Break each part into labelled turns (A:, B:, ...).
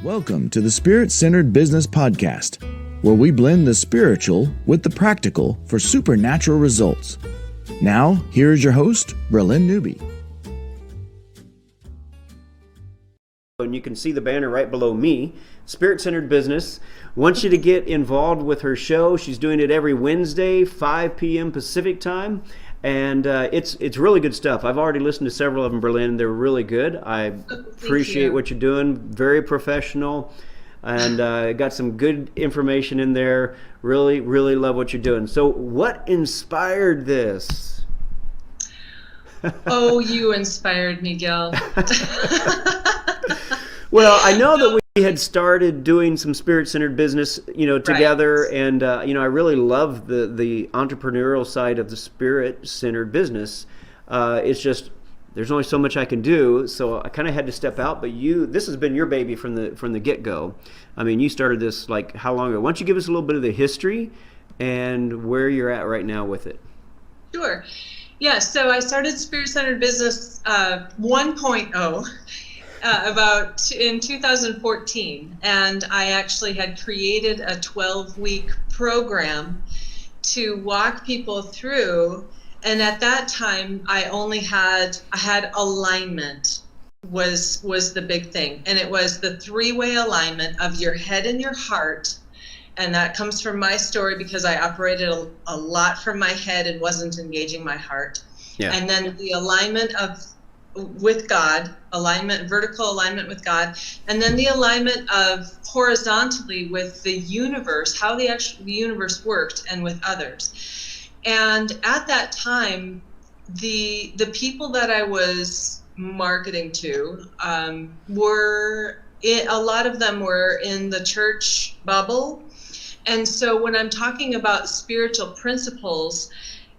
A: Welcome to the Spirit-Centered Business Podcast, where we blend the spiritual with the practical for supernatural results. Now, here is your host, Bralynn Newby.
B: And you can see the banner right below me, Spirit-Centered Business. Wants you to get involved with her show. She's doing it every Wednesday, 5 p.m. Pacific time. And it's really good stuff. I've already listened to several of them, Bralynn. They're really good. I appreciate what you're doing. Very professional. And got some good information in there. Really, really love what you're doing. So what inspired this?
C: Oh, you inspired me, Gil.
B: Well, I know that we had started doing some spirit-centered business, together, right. And I really love the entrepreneurial side of the spirit-centered business. It's just there's only so much I can do, so I kind of had to step out. But this has been your baby from the get-go. I mean, you started this like how long ago? Why don't you give us a little bit of the history and where you're at right now with it?
C: Sure. Yeah. So I started Spirit-Centered Business 1.0. About in 2014, and I actually had created a 12-week program to walk people through. And at that time, I had alignment was the big thing, and it was the three-way alignment of your head and your heart. And that comes from my story because I operated a lot from my head and wasn't engaging my heart. Yeah. And then the alignment with God, vertical alignment with God, and then the alignment of horizontally with the universe, how the universe worked, and with others. And at that time, the people that I was marketing to a lot of them were in the church bubble. And so when I'm talking about spiritual principles,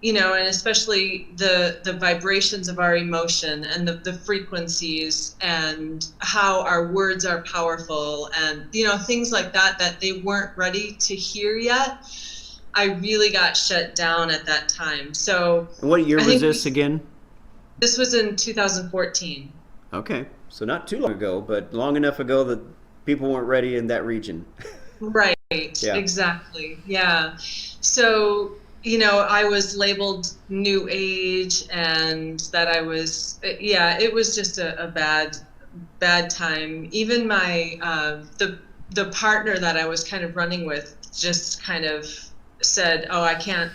C: and especially the vibrations of our emotion and the frequencies and how our words are powerful and, things like that they weren't ready to hear yet, I really got shut down at that time. So
B: what year was this again?
C: This was in 2014.
B: Okay. So not too long ago, but long enough ago that people weren't ready in that region.
C: Right. Yeah. Exactly. Yeah. So I was labeled New Age, and that it was just a bad time. Even my, the partner that I was kind of running with just kind of said, oh, I can't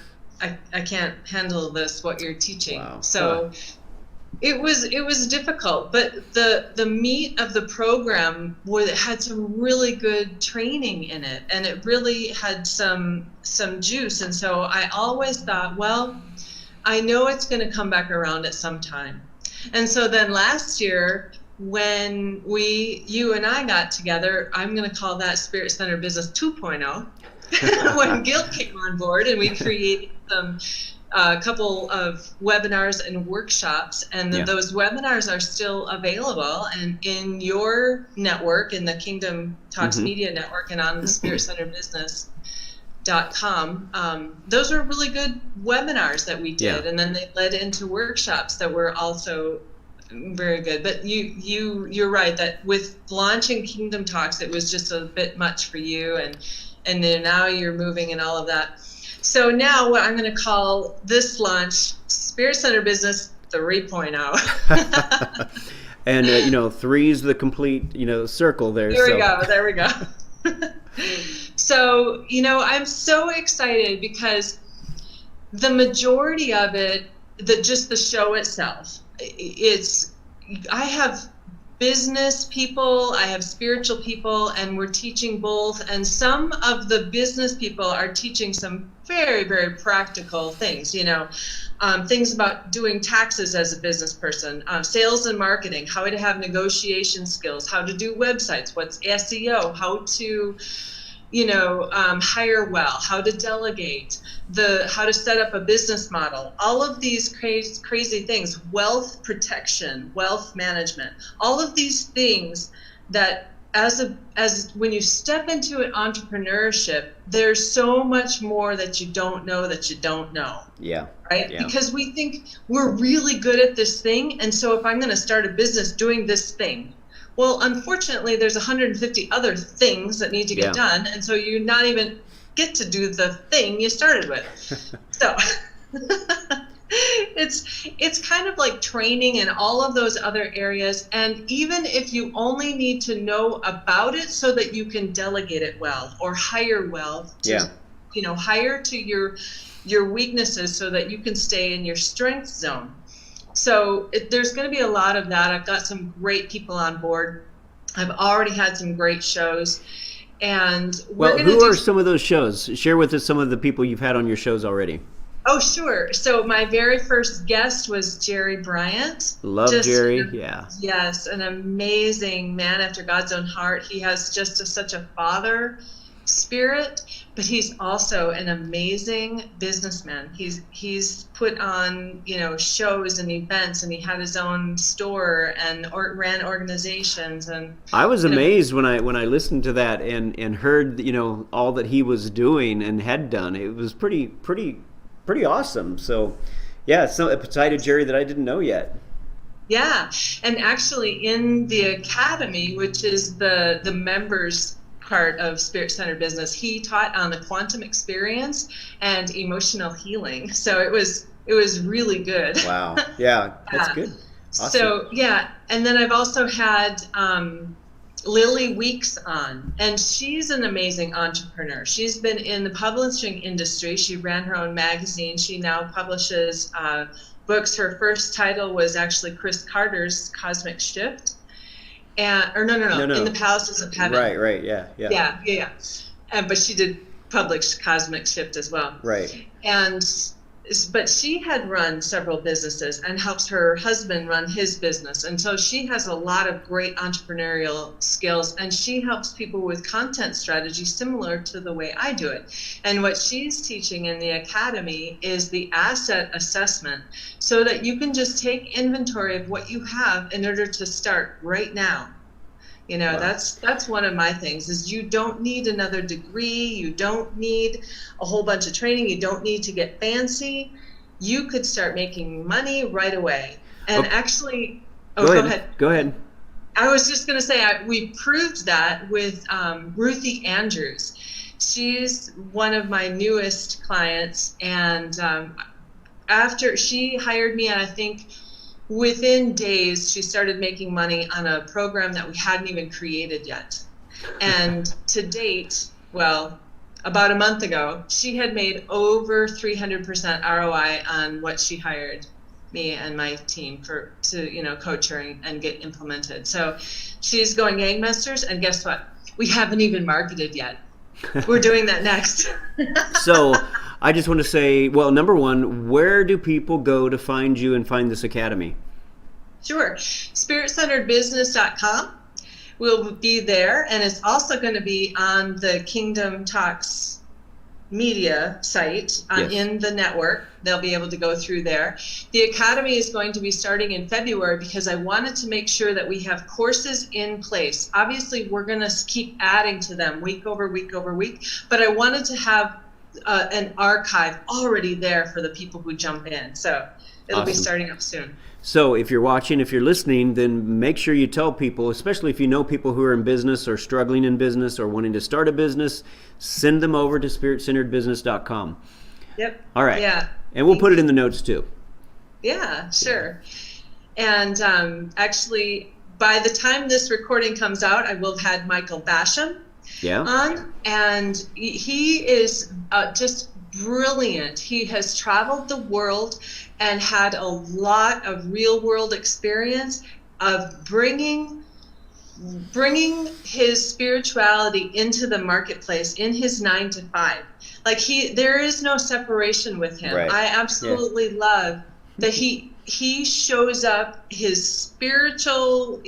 C: handle this, what you're teaching. Wow. So it was difficult, but the meat of the program had some really good training in it, and it really had some juice. And so I always thought, well, I know it's going to come back around at some time. And so then last year, when you and I got together, I'm going to call that Spirit-Centered Business 2.0, when Gil came on board, and we created a couple of webinars and workshops, and those webinars are still available and in your network, in the Kingdom Talks Media Network, and on the spiritcenteredbusiness.com. Those were really good webinars that we did, and then they led into workshops that were also very good. But you're right that with launching Kingdom Talks, it was just a bit much for you, and then now you're moving and all of that. So now what I'm going to call this launch Spirit-Centered Business 3.0.
B: And, 3 is the complete, circle there.
C: There we go. So, I'm so excited because the majority of it, just the show itself, I have business people, I have spiritual people, and we're teaching both. And some of the business people are teaching some very, very practical things, things about doing taxes as a business person, sales and marketing, how to have negotiation skills, how to do websites, what's SEO, how to, hire well, how to delegate, how to set up a business model, all of these crazy things, wealth protection, wealth management, all of these things that as when you step into an entrepreneurship, there's so much more that you don't know that you don't know.
B: Yeah.
C: Right?
B: Yeah.
C: Because we think we're really good at this thing. And so if I'm going to start a business doing this thing, Well, unfortunately, there's 150 other things that need to get done, and so you not even get to do the thing you started with. So it's kind of like training in all of those other areas, and even if you only need to know about it so that you can delegate it well or hire well, hire to your weaknesses so that you can stay in your strength zone. So there's going to be a lot of that. I've got some great people on board. I've already had some great shows. And
B: who are some of those shows? Share with us some of the people you've had on your shows already.
C: Oh, sure. So my very first guest was Jerry Bryant.
B: Love Jerry, yeah.
C: Yes, an amazing man after God's own heart. He has just such a father spirit, but he's also an amazing businessman. He's put on shows and events, and he had his own store and ran organizations. And
B: I was amazed when I listened to that and heard all that he was doing and had done. It was pretty awesome. So yeah, so a side of Jerry that I didn't know yet.
C: Yeah, and actually in the academy, which is the members part of Spirit-Centered Business, he taught on the quantum experience and emotional healing. So it was really good.
B: Wow. Yeah, that's good. Awesome.
C: So yeah, and then I've also had Lily Weeks on, and she's an amazing entrepreneur. She's been in the publishing industry. She ran her own magazine. She now publishes books. Her first title was actually Chris Carter's Cosmic Shift. No, In the Palaces of Heaven.
B: Right, yeah.
C: But she did publish Cosmic Shift as well.
B: Right.
C: But she had run several businesses and helps her husband run his business. And so she has a lot of great entrepreneurial skills, and she helps people with content strategy similar to the way I do it. And what she's teaching in the academy is the asset assessment, so that you can just take inventory of what you have in order to start right now. Wow. That's one of my things, is you don't need another degree. You don't need a whole bunch of training. You don't need to get fancy. You could start making money right away. And actually, go ahead. I was just going to say, we proved that with Ruthie Andrews. She's one of my newest clients. And after she hired me, and I think within days, she started making money on a program that we hadn't even created yet. And to date, well, about a month ago, she had made over 300% ROI on what she hired me and my team to coach her and get implemented. So she's going gangbusters, and guess what? We haven't even marketed yet. We're doing that next.
B: So I just want to say, well, number one, where do people go to find you and find this academy?
C: Sure. SpiritCenteredBusiness.com. We'll be there, and it's also going to be on the Kingdom Talks media site in the network. They'll be able to go through there. The academy is going to be starting in February because I wanted to make sure that we have courses in place. Obviously, we're going to keep adding to them week over week over week, but I wanted to have an archive already there for the people who jump in. So it'll be starting up soon.
B: So if you're watching, if you're listening, then make sure you tell people, especially if you know people who are in business or struggling in business or wanting to start a business, send them over to spiritcenteredbusiness.com.
C: Yep.
B: All right.
C: Yeah.
B: And we'll put it in the notes too.
C: Yeah, sure. And actually, by the time this recording comes out, I will have had Michael Basham on, and he is just brilliant. He has traveled the world and had a lot of real world experience of bringing his spirituality into the marketplace in his 9 to 5. Like there is no separation with him. Right. I absolutely love that he shows up his spiritual,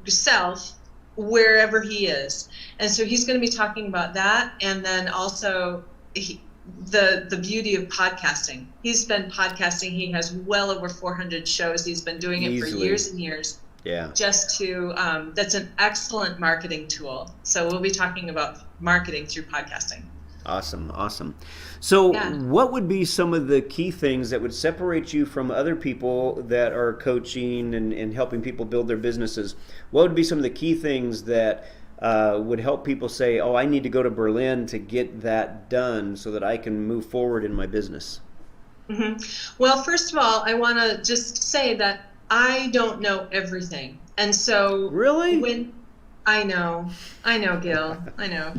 C: self wherever he is. And so he's going to be talking about that, and then also the beauty of podcasting. He's been podcasting. He has well over 400 shows. He's been doing it for years and years.
B: Yeah.
C: That's an excellent marketing tool. So we'll be talking about marketing through podcasting.
B: Awesome, awesome. So,
C: Yeah.
B: what would be some of the key things that would separate you from other people that are coaching and helping people build their businesses? What would be some of the key things that would help people say, oh, I need to go to Bralynn to get that done so that I can move forward in my business?
C: Well, first of all, I want to just say that I don't know everything. And so
B: Really?
C: when I know, Gil, I know.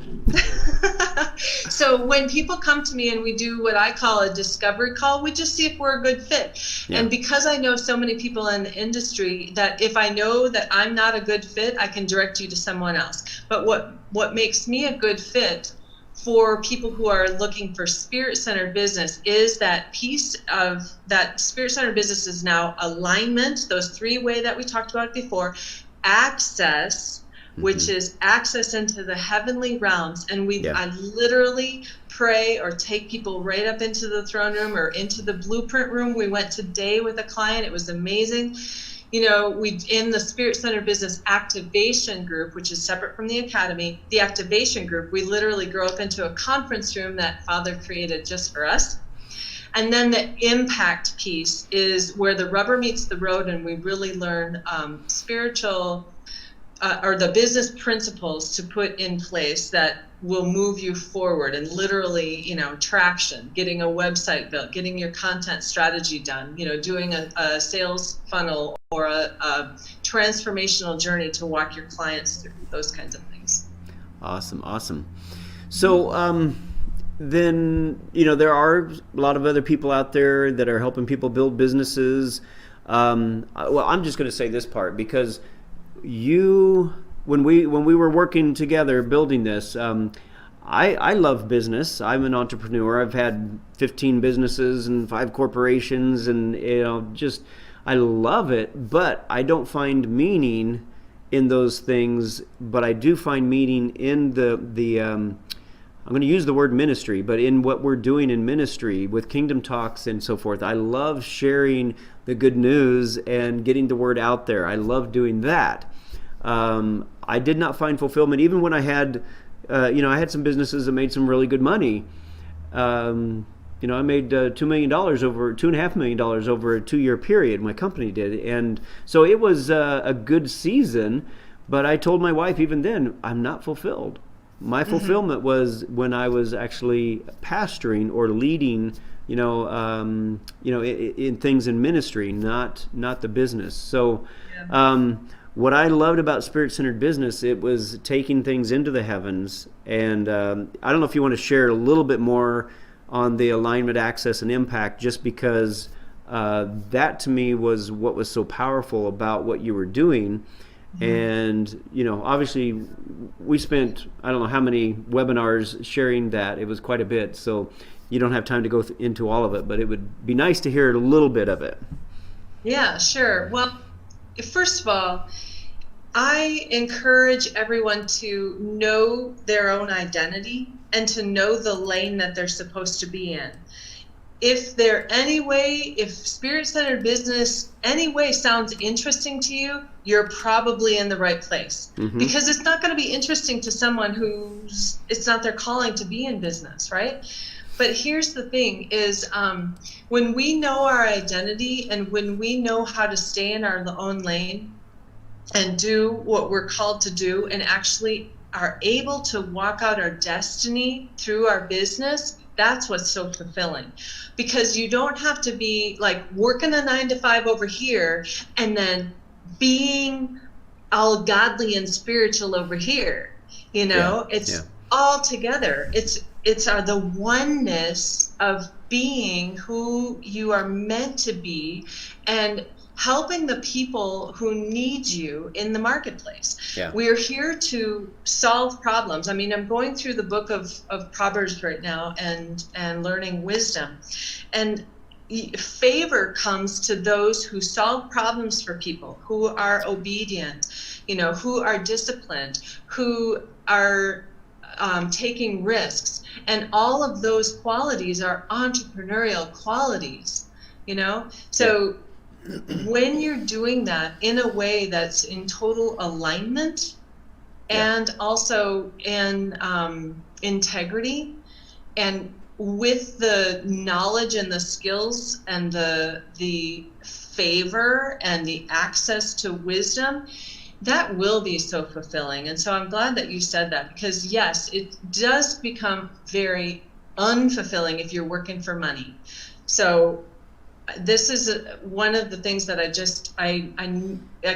C: So when people come to me and we do what I call a discovery call, we just see if we're a good fit.
B: Yeah.
C: And because I know so many people in the industry, that if I know that I'm not a good fit, I can direct you to someone else. But what makes me a good fit for people who are looking for spirit-centered business is that piece of that spirit-centered business is now alignment, those three-way that we talked about before, access, which is access into the heavenly realms. And I literally pray or take people right up into the throne room or into the blueprint room. We went today with a client. It was amazing. You know, we in the Spirit Centered Business Activation Group, which is separate from the Academy, the Activation Group, we literally grow up into a conference room that Father created just for us. And then the impact piece is where the rubber meets the road, and we really learn spiritual or the business principles to put in place that will move you forward, and literally, you know, traction, getting a website built, getting your content strategy done, you know, doing a sales funnel or a transformational journey to walk your clients through those kinds of things.
B: Awesome, awesome. So then, you know, there are a lot of other people out there that are helping people build businesses. Well, I'm just going to say this part because when we were working together building this, I love business. I'm an entrepreneur. I've had 15 businesses and 5 corporations, and you know, just I love it. But I don't find meaning in those things. But I do find meaning in the I'm going to use the word ministry, but in what we're doing in ministry with Kingdom Talks and so forth. I love sharing the good news and getting the word out there. I love doing that. I did not find fulfillment even when I had, I had some businesses that made some really good money. I made $2.5 million over a 2-year period. My company did, and so it was a good season. But I told my wife even then, I'm not fulfilled. My fulfillment was when I was actually pastoring or leading, in things in ministry, not the business. So, what I loved about Spirit-Centered Business, it was taking things into the heavens. And I don't know if you want to share a little bit more on the alignment, access, and impact, just because that to me was what was so powerful about what you were doing. And, obviously we spent, I don't know how many webinars sharing that. It was quite a bit. So you don't have time to go into all of it, but it would be nice to hear a little bit of it.
C: Yeah, sure. Well, first of all, I encourage everyone to know their own identity and to know the lane that they're supposed to be in. If Spirit-Centered Business any way sounds interesting to you, you're probably in the right place. Because it's not going to be interesting to someone it's not their calling to be in business, right? But here's the thing is, when we know our identity and when we know how to stay in our own lane and do what we're called to do and actually are able to walk out our destiny through our business, that's what's so fulfilling. Because you don't have to be like working a 9-to-5 over here and then being all godly and spiritual over here. It's all together. It's the oneness of being who you are meant to be and helping the people who need you in the marketplace. Yeah. We're here to solve problems. I mean, I'm going through the book of Proverbs right now and learning wisdom. And favor comes to those who solve problems for people, who are obedient, who are disciplined, who are taking risks. And all of those qualities are entrepreneurial qualities, So when you're doing that in a way that's in total alignment and also in integrity, and with the knowledge and the skills and the favor and the access to wisdom, that will be so fulfilling. And so I'm glad that you said that, because yes, it does become very unfulfilling if you're working for money. So this is one of the things that I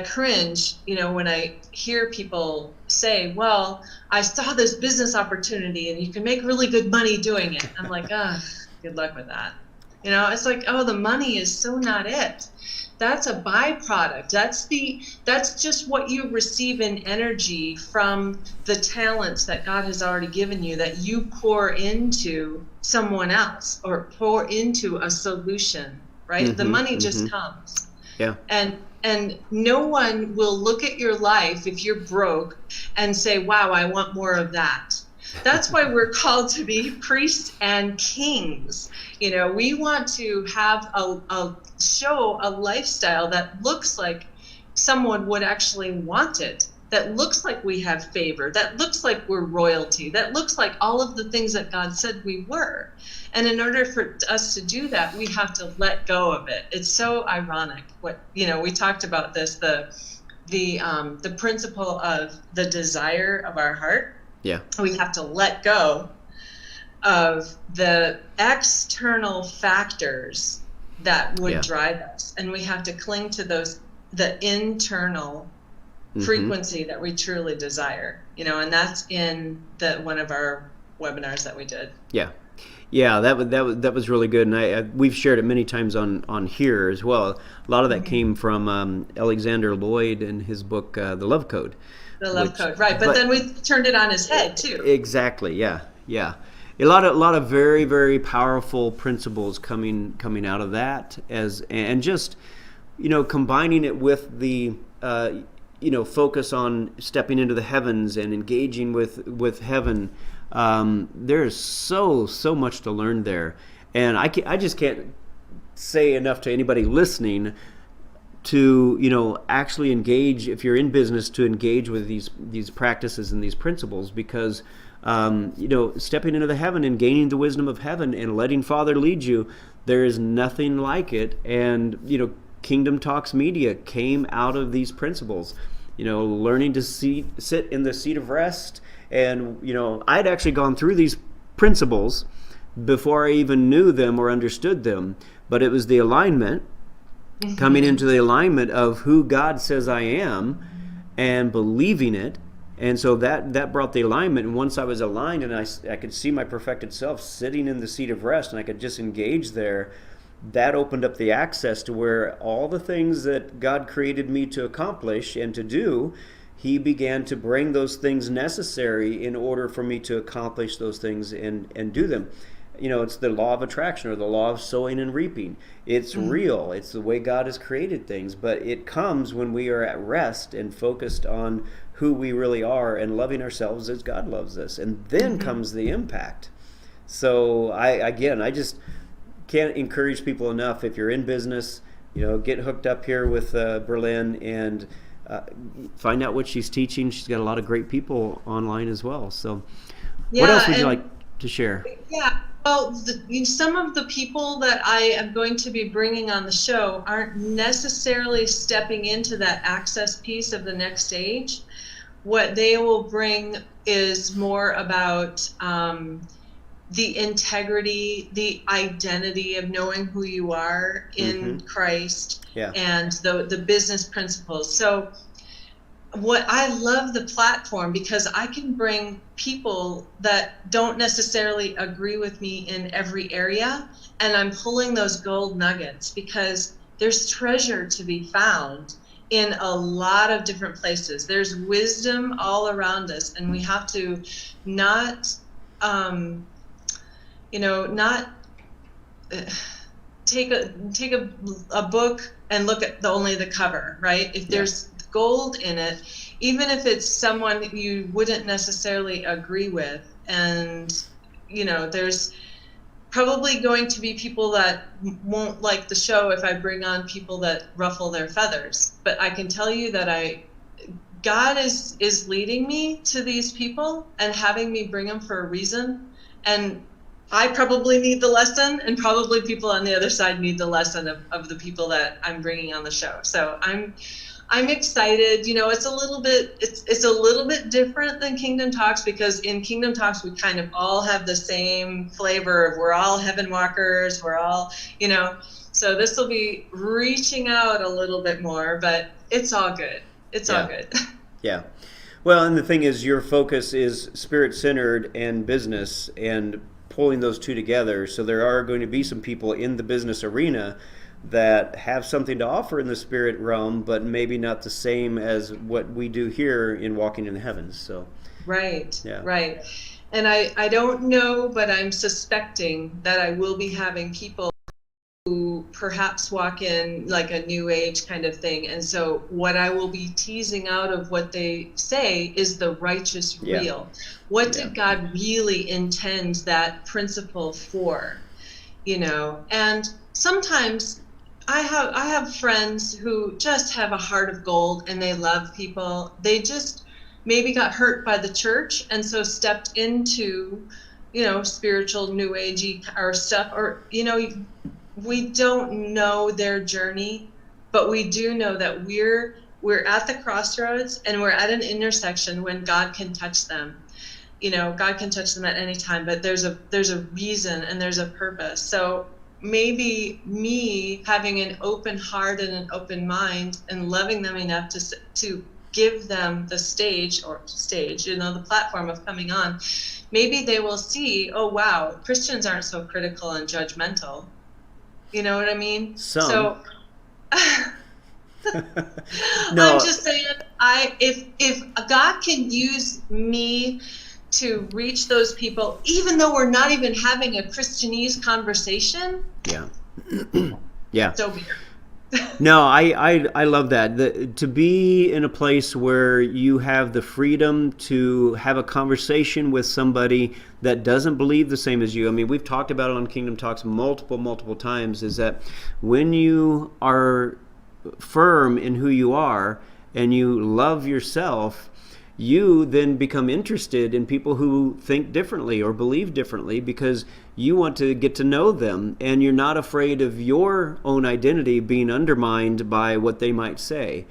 C: cringe, when I hear people say, well, I saw this business opportunity and you can make really good money doing it. I'm like, good luck with that. It's like, oh, the money is so not it. That's a byproduct. That's just what you receive in energy from the talents that God has already given you, that you pour into someone else or pour into a solution, right?
B: Mm-hmm,
C: the money just comes.
B: Yeah.
C: And no one will look at your life if you're broke and say, wow, I want more of that. That's why we're called to be priests and kings. We want to have show a lifestyle that looks like someone would actually want it, that looks like we have favor, that looks like we're royalty, that looks like all of the things that God said we were. And in order for us to do that, we have to let go of it. It's so ironic. We talked about this, the principle of the desire of our heart.
B: Yeah.
C: We have to let go of the external factors that would drive us, and we have to cling to the internal frequency that we truly desire. And that's in one of our webinars that we did.
B: Yeah, that was really good, and we've shared it many times on here as well. A lot of that came from Alexander Lloyd and his book, The Love Code.
C: The Love Code, right? But then we turned it on his head too.
B: Exactly. Yeah. A lot of very, very powerful principles coming out of that, and just combining it with the focus on stepping into the heavens and engaging with heaven. There's so much to learn there, and I just can't say enough to anybody listening to actually engage, if you're in business, to engage with these practices and these principles, because stepping into the heaven and gaining the wisdom of heaven and letting Father lead you, there is nothing like it. And Kingdom Talks Media came out of these principles, learning to sit in the seat of rest. And I'd actually gone through these principles before I even knew them or understood them, but it was the alignment, coming into the alignment of who God says I am and believing it. And so that brought the alignment. And once I was aligned and I could see my perfected self sitting in the seat of rest and I could just engage there, that opened up the access to where all the things that God created me to accomplish and to do, He began to bring those things necessary in order for me to accomplish those things and do them. It's the law of attraction, or the law of sowing and reaping. It's real. It's the way God has created things, but it comes when we are at rest and focused on who we really are and loving ourselves as God loves us. And then comes the impact. So I just can't encourage people enough. If you're in business, get hooked up here with Bralynn and find out what she's teaching. She's got a lot of great people online as well. So what else would you like to share?
C: Yeah. Well, some of the people that I am going to be bringing on the show aren't necessarily stepping into that access piece of the next stage. What they will bring is more about the integrity, the identity of knowing who you are in Christ, and the business principles. So what I love the platform, because I can bring people that don't necessarily agree with me in every area, and I'm pulling those gold nuggets, because there's treasure to be found in a lot of different places. There's wisdom all around us, and we have to not take a book and look at only the cover, right? If there's gold in it, even if it's someone you wouldn't necessarily agree with, and there's probably going to be people that won't like the show if I bring on people that ruffle their feathers, but I can tell you that God is leading me to these people and having me bring them for a reason, and I probably need the lesson, and probably people on the other side need the lesson of the people that I'm bringing on the show. So I'm excited. You know, it's a little bit different than Kingdom Talks, because in Kingdom Talks we kind of all have the same flavor of, we're all heaven walkers, we're all, you know. So this will be reaching out a little bit more, but it's all good. It's all good.
B: Yeah. Well, and the thing is, your focus is spirit-centered and business, and pulling those two together. So there are going to be some people in the business arena that have something to offer in the spirit realm, but maybe not the same as what we do here in Walking in the Heavens. So
C: right. And I don't know, but I'm suspecting that I will be having people who perhaps walk in like a new age kind of thing. And so what I will be teasing out of what they say is the righteous real. What did God really intend that principle for? You know, and sometimes I have friends who just have a heart of gold and they love people. They just maybe got hurt by the church and so stepped into, you know, spiritual new agey or stuff, or, you know, we don't know their journey, but we do know that we're at the crossroads and we're at an intersection when God can touch them. You know, God can touch them at any time, but there's a reason and there's a purpose. So maybe me having an open heart and an open mind and loving them enough to give them the stage, you know, the platform of coming on, maybe they will see, oh wow, Christians aren't so critical and judgmental. You know what I mean? So no. I'm just saying, if God can use me to reach those people, even though we're not even having a Christianese conversation. Yeah. So weird.
B: No, I love that. To be in a place where you have the freedom to have a conversation with somebody that doesn't believe the same as you. I mean, we've talked about it on Kingdom Talks multiple times, is that when you are firm in who you are and you love yourself, you then become interested in people who think differently or believe differently, because you want to get to know them and you're not afraid of your own identity being undermined by what they might say.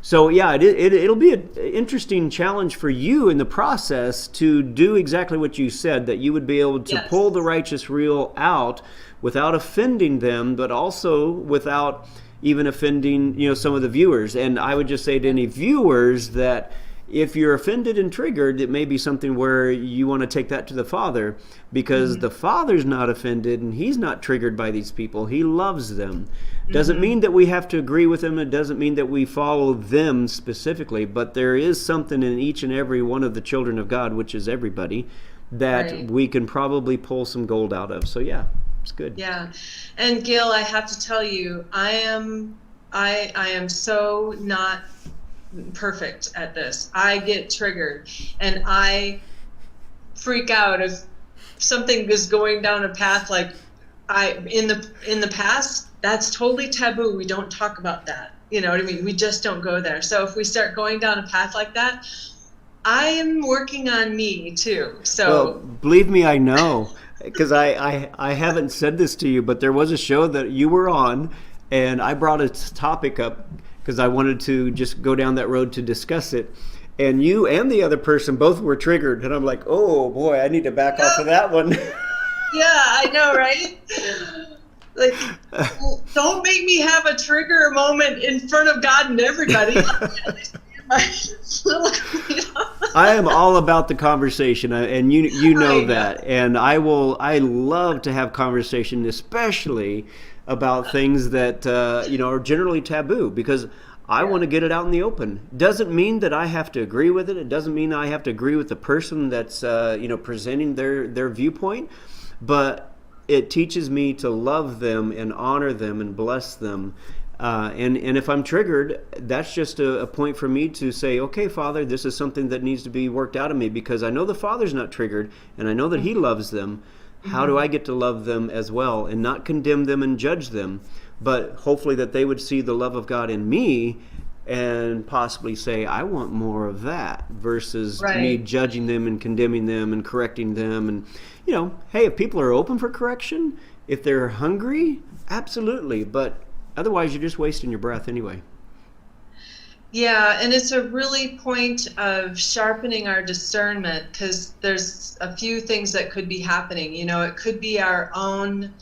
B: So yeah, it'll be an interesting challenge for you in the process to do exactly what you said, that you would be able to pull the righteous real out without offending them, but also without even offending, you know, some of the viewers. And I would just say to any viewers that if you're offended and triggered, it may be something where you want to take that to the Father, because the Father's not offended and He's not triggered by these people. He loves them. Doesn't mean that we have to agree with them. It doesn't mean that we follow them specifically, but there is something in each and every one of the children of God, which is everybody, that we can probably pull some gold out of. So yeah, it's good.
C: Yeah. And Gil, I have to tell you, I am so not perfect at this. I get triggered and I freak out if something is going down a path like in the past. That's totally taboo. We don't talk about that. You know what I mean? We just don't go there. So if we start going down a path like that, I am working on me too. So
B: well, believe me, I know, because I haven't said this to you, but there was a show that you were on and I brought a topic up because I wanted to just go down that road to discuss it. And you and the other person both were triggered. And I'm like, oh boy, I need to back off of that one.
C: Yeah, I know, right? Like, don't make me have a trigger moment in front of God and everybody.
B: I am all about the conversation, and you know that. And I love to have conversation, especially about things that are generally taboo, because I want to get it out in the open. Doesn't mean that I have to agree with it. It doesn't mean I have to agree with the person that's presenting their viewpoint, but it teaches me to love them and honor them and bless them. And if I'm triggered, that's just a point for me to say, okay, Father, this is something that needs to be worked out of me, because I know the Father's not triggered and I know that He loves them. How do I get to love them as well and not condemn them and judge them, but hopefully that they would see the love of God in me and possibly say, I want more of that, versus
C: Right.
B: me judging them and condemning them and correcting them. And, hey, if people are open for correction, if they're hungry, absolutely. But otherwise, you're just wasting your breath anyway.
C: Yeah, and it's a really point of sharpening our discernment, because there's a few things that could be happening. It could be our own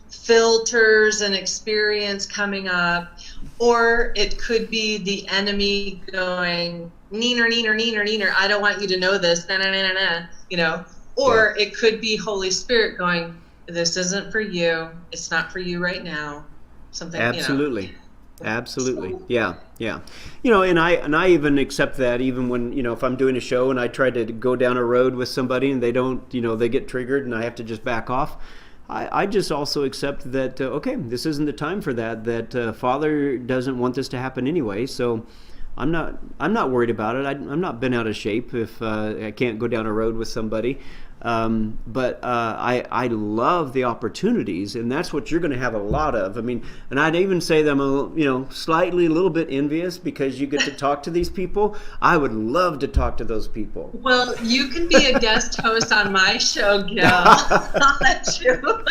C: filters and experience coming up, or it could be the enemy going, neener, neener, neener, neener, I don't want you to know this, na, na, na, na, na, or it could be Holy Spirit going, this isn't for you, it's not for you right now, something.
B: Absolutely. Absolutely. Yeah. And I even accept that, even when, if I'm doing a show and I try to go down a road with somebody and they don't, they get triggered and I have to just back off. I just also accept that, okay, this isn't the time for that Father doesn't want this to happen anyway. So I'm not worried about it. I'm not bent out of shape if I can't go down a road with somebody. But I love the opportunities, and that's what you're going to have a lot of. I mean, and I'd even say that I'm a little bit envious, because you get to talk to these people. I would love to talk to those people.
C: Well, you can be a guest host on my show, Gil. I'll let you.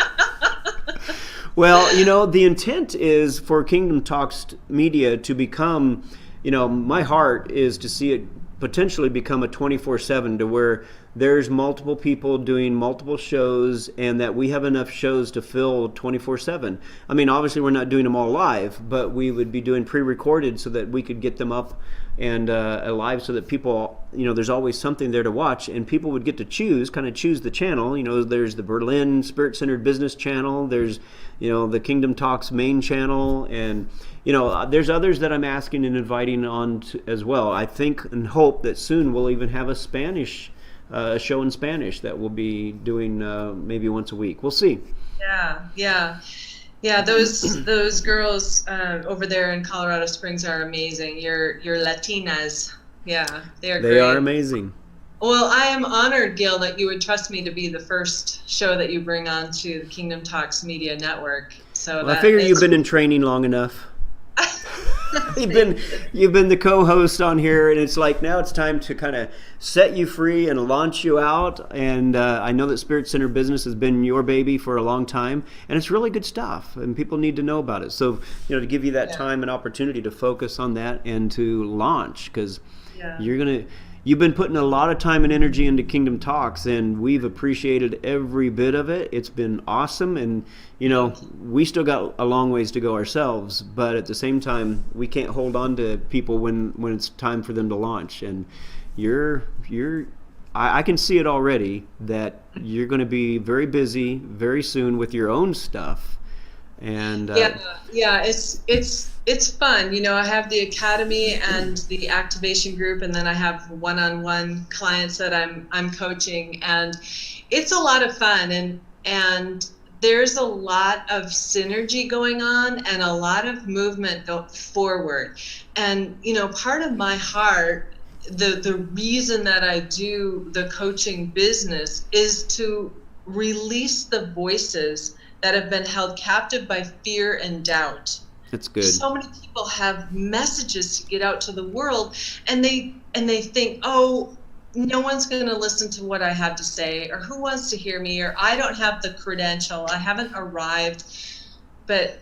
B: Well, the intent is for Kingdom Talks Media to become, my heart is to see it potentially become a 24/7, to where there's multiple people doing multiple shows, and that we have enough shows to fill 24/7. I mean, obviously we're not doing them all live, but we would be doing pre-recorded so that we could get them up and live, so that people, there's always something there to watch, and people would get to choose the channel. There's the Bralynn Spirit-Centered Business channel, there's, the Kingdom Talks main channel, and there's others that I'm asking and inviting on as well. I think and hope that soon we'll even have a Spanish show in Spanish that we'll be doing maybe once a week. We'll see. Yeah. Those
C: girls over there in Colorado Springs are amazing. Your Latinas. Yeah, they are great.
B: They are amazing.
C: Well, I am honored, Gil, that you would trust me to be the first show that you bring on to the Kingdom Talks Media Network. So
B: I figure you've been in training long enough. You've been the co-host on here, and it's like now it's time to kind of set you free and launch you out. And I know that Spirit-Centered Business has been your baby for a long time, and it's really good stuff, and people need to know about it. So to give you that time and opportunity to focus on that and to launch, because you've been putting a lot of time and energy into Kingdom Talks, and we've appreciated every bit of it. It's been awesome, and we still got a long ways to go ourselves, but at the same time, we can't hold on to people when it's time for them to launch. And I can see it already that you're going to be very busy very soon with your own stuff. And
C: it's fun. I have the academy and the activation group, and then I have one-on-one clients that I'm coaching, and it's a lot of fun, and there's a lot of synergy going on and a lot of movement going forward. And part of my heart, the reason that I do the coaching business, is to release the voices that have been held captive by fear and doubt.
B: That's good.
C: So many people have messages to get out to the world, and they think, oh, no one's going to listen to what I have to say, or who wants to hear me, or I don't have the credential, I haven't arrived. But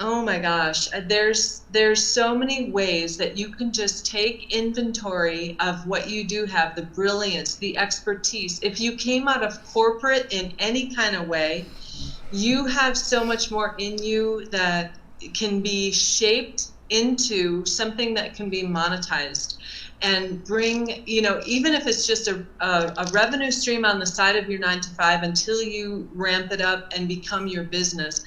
C: oh my gosh, there's so many ways that you can just take inventory of what you do have, the brilliance, the expertise. If you came out of corporate in any kind of way, you have so much more in you that can be shaped into something that can be monetized and bring, even if it's just a revenue stream on the side of your 9-to-5 until you ramp it up and become your business.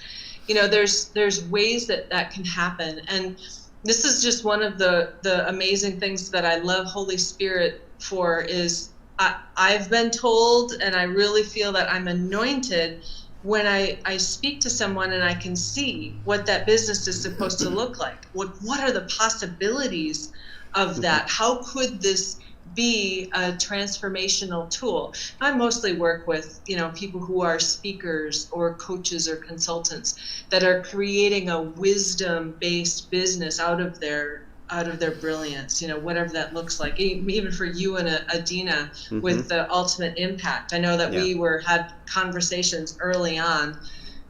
C: There's ways that can happen. And this is just one of the amazing things that I love Holy Spirit for, is I've been told, and I really feel that I'm anointed when I speak to someone and I can see what that business is supposed to look like. What are the possibilities of that? How could this be a transformational tool? I mostly work with, people who are speakers or coaches or consultants that are creating a wisdom-based business out of their out of their brilliance, whatever that looks like, even for you and Adina with the ultimate impact. I know that we had conversations early on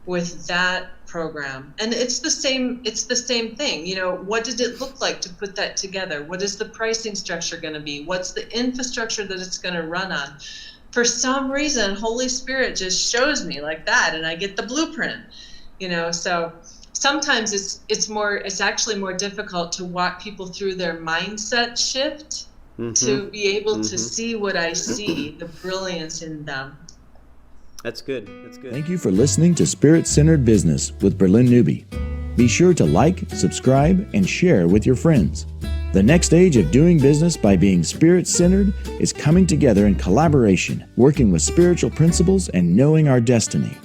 C: with that program, and it's the same thing. What did it look like to put that together? What is the pricing structure going to be? What's the infrastructure that it's going to run on? For some reason, Holy Spirit just shows me like that, and I get the blueprint. So sometimes it's actually more difficult to walk people through their mindset shift to be able to see what I see, the brilliance in them.
B: That's good.
A: Thank you for listening to Spirit-Centered Business with Bralynn Newby. Be sure to like, subscribe, and share with your friends. The next stage of doing business by being spirit-centered is coming together in collaboration, working with spiritual principles, and knowing our destiny.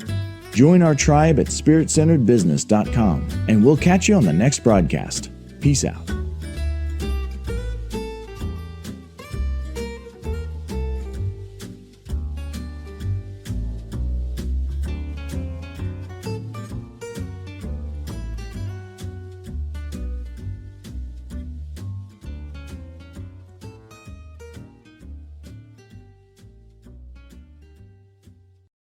A: Join our tribe at spiritcenteredbusiness.com, and we'll catch you on the next broadcast. Peace out.